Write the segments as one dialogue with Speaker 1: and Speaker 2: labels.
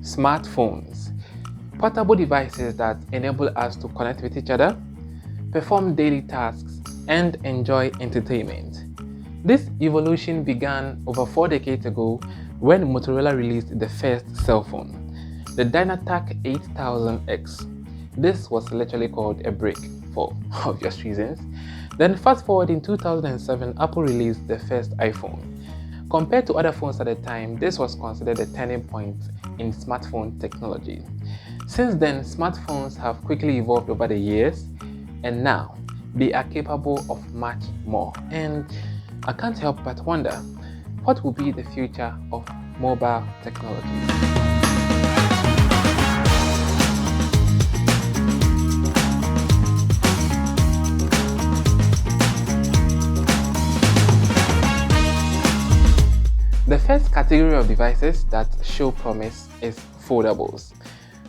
Speaker 1: Smartphones, portable devices that enable us to connect with each other, perform daily tasks, and enjoy entertainment. This evolution began over 4 decades ago when Motorola released the first cell phone, the Dynatac 8000X. This was literally called a brick for obvious reasons. Then fast forward in 2007, Apple released the first iPhone. Compared to other phones at the time, this was considered a turning point in smartphone technology. Since then, smartphones have quickly evolved over the years, and now they are capable of much more. And I can't help but wonder, what will be the future of mobile technology? The first category of devices that show promise is foldables.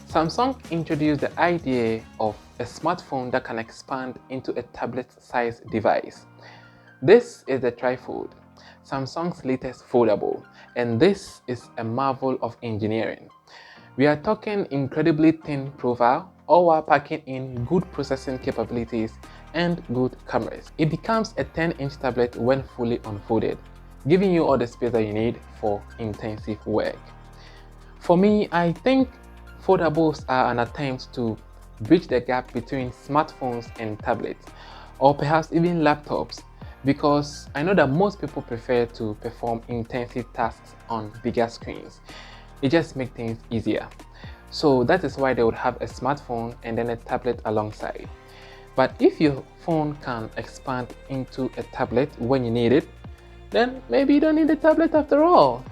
Speaker 1: Samsung introduced the idea of a smartphone that can expand into a tablet-sized device. This is the Trifold, Samsung's latest foldable, and this is a marvel of engineering. We are talking incredibly thin profile, all while packing in good processing capabilities and good cameras. It becomes a 10-inch tablet when fully unfolded, giving you all the space that you need for intensive work. For me, I think foldables are an attempt to bridge the gap between smartphones and tablets, or perhaps even laptops, because I know that most people prefer to perform intensive tasks on bigger screens. It just makes things easier. So that is why they would have a smartphone and then a tablet alongside. But if your phone can expand into a tablet when you need it, then maybe you don't need a tablet after all.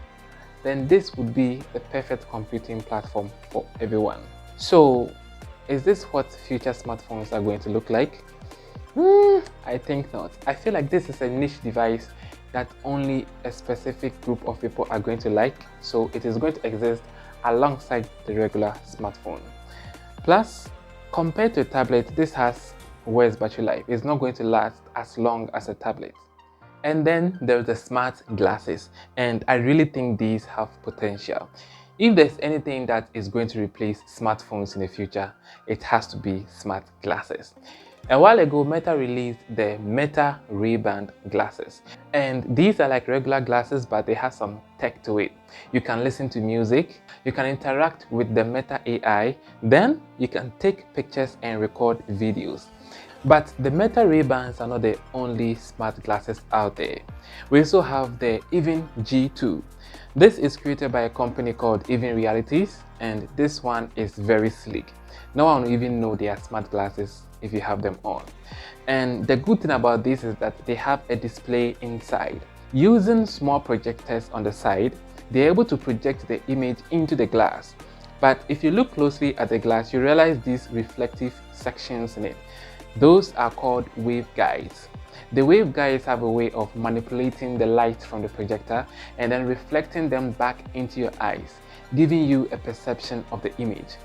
Speaker 1: Then this would be the perfect computing platform for everyone. So, is this what future smartphones are going to look like? I think not. I feel like this is a niche device that only a specific group of people are going to like, so it is going to exist alongside the regular smartphone. Plus, compared to a tablet, this has worse battery life. It's not going to last as long as a tablet. And then there's the smart glasses, and I really think these have potential. If there's anything that is going to replace smartphones in the future, it has to be smart glasses. A while ago, Meta released the Meta Ray-Ban glasses, and these are like regular glasses, but they have some tech to it. You can listen to music, you can interact with the Meta AI, then you can take pictures and record videos. But the Meta Ray-Bans are not the only smart glasses out there. We also have the Even G2. This is created by a company called Even Realities, and this one is very sleek. No one will even know they are smart glasses if you have them on. And the good thing about this is that they have a display inside. Using small projectors on the side, they're able to project the image into the glass. But if you look closely at the glass, you realize these reflective sections in it. Those are called waveguides. The waveguides have a way of manipulating the light from the projector and then reflecting them back into your eyes, giving you a perception of the image.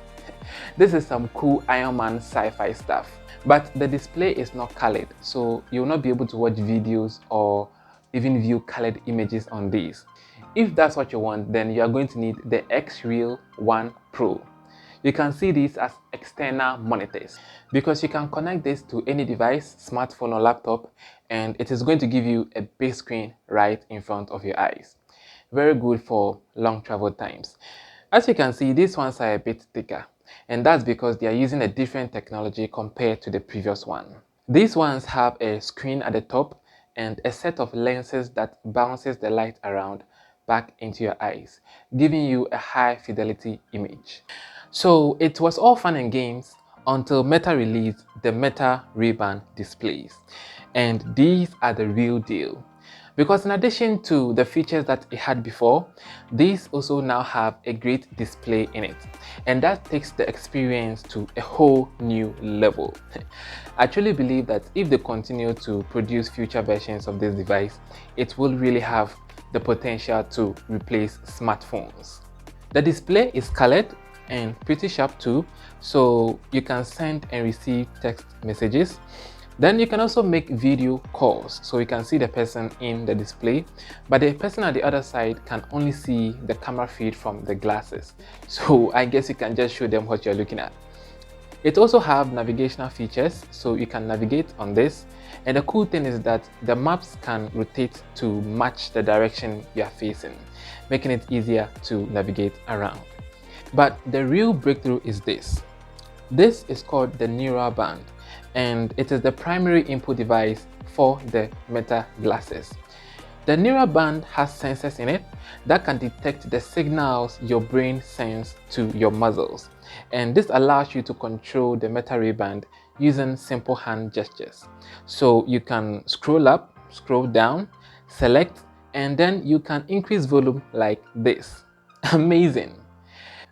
Speaker 1: This is some cool Iron Man sci-fi stuff. But the display is not colored, so you will not be able to watch videos or even view colored images on these. If that's what you want, then you are going to need the X-Real One Pro. You can see these as external monitors because you can connect this to any device, smartphone or laptop, and it is going to give you a big screen right in front of your eyes. Very good for long travel times. As you can see, these ones are a bit thicker, and that's because they are using a different technology compared to the previous one. These ones have a screen at the top and a set of lenses that bounces the light around back into your eyes, giving you a high fidelity image. So it was all fun and games until Meta released the Meta Ray-Ban displays, and these are the real deal. Because in addition to the features that it had before, these also now have a great display in it, and that takes the experience to a whole new level. I truly believe that if they continue to produce future versions of this device, it will really have the potential to replace smartphones. The display is colored and pretty sharp too, so you can send and receive text messages. Then you can also make video calls, so you can see the person in the display, but the person at the other side can only see the camera feed from the glasses. So I guess you can just show them what you're looking at. It also have navigational features, so you can navigate on this. And the cool thing is that the maps can rotate to match the direction you are facing, making it easier to navigate around. But the real breakthrough is this. This is called the Neural Band, and it is the primary input device for the Meta glasses. The Neural Band has sensors in it that can detect the signals your brain sends to your muscles, and this allows you to control the Meta Ray Band using simple hand gestures. So you can scroll up, scroll down, select, and then you can increase volume like this. Amazing!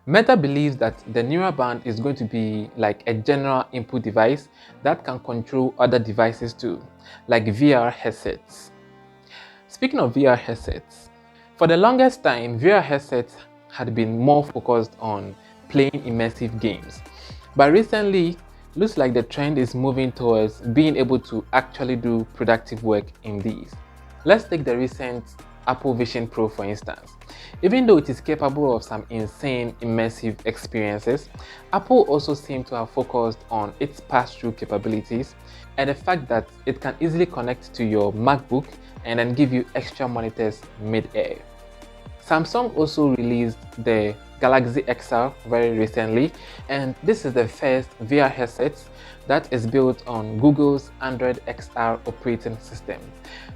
Speaker 1: Meta believes that the Neural Band is going to be like a general input device that can control other devices too, like VR headsets. Speaking of VR headsets, for the longest time, VR headsets had been more focused on playing immersive games. But recently, looks like the trend is moving towards being able to actually do productive work in these. Let's take the recent Apple Vision Pro for instance. Even though it is capable of some insane immersive experiences, Apple also seems to have focused on its pass-through capabilities and the fact that it can easily connect to your MacBook and then give you extra monitors mid-air. Samsung also released the Galaxy XR very recently, and this is the first VR headset that is built on Google's Android XR operating system.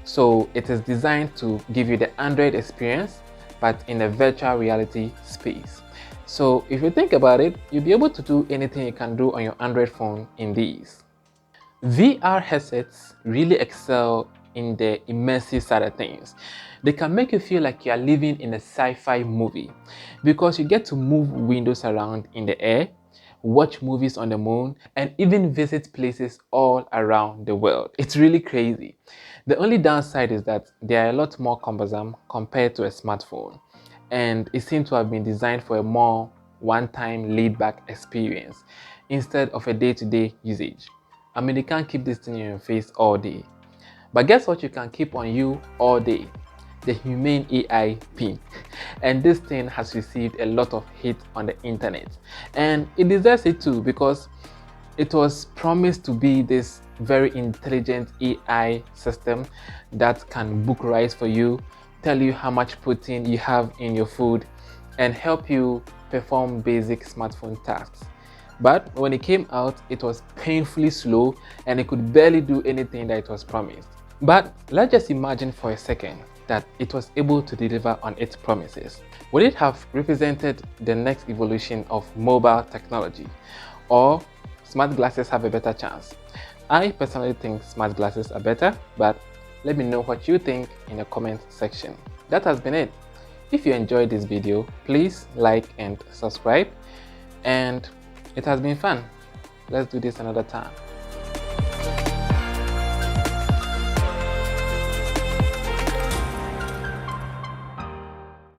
Speaker 1: So it is designed to give you the Android experience, but in a virtual reality space. So if you think about it, you'll be able to do anything you can do on your Android phone in these. VR headsets really excel in the immersive side of things. They can make you feel like you are living in a sci-fi movie because you get to move windows around in the air, watch movies on the moon, and even visit places all around the world. It's really crazy. The only downside is that they are a lot more cumbersome compared to a smartphone, and it seems to have been designed for a more one-time laid-back experience instead of a day-to-day usage. I mean, you can't keep this thing in your face all day. But guess what you can keep on you all day? The Humane AI pin. And this thing has received a lot of hate on the internet. And it deserves it too, because it was promised to be this very intelligent AI system that can book rice for you, tell you how much protein you have in your food, and help you perform basic smartphone tasks. But when it came out, it was painfully slow and it could barely do anything that it was promised. But let's just imagine for a second that it was able to deliver on its promises. Would it have represented the next evolution of mobile technology? Or smart glasses have a better chance? I personally think smart glasses are better, but let me know what you think in the comment section. That has been it. If you enjoyed this video, please like and subscribe. And it has been fun. Let's do this another time.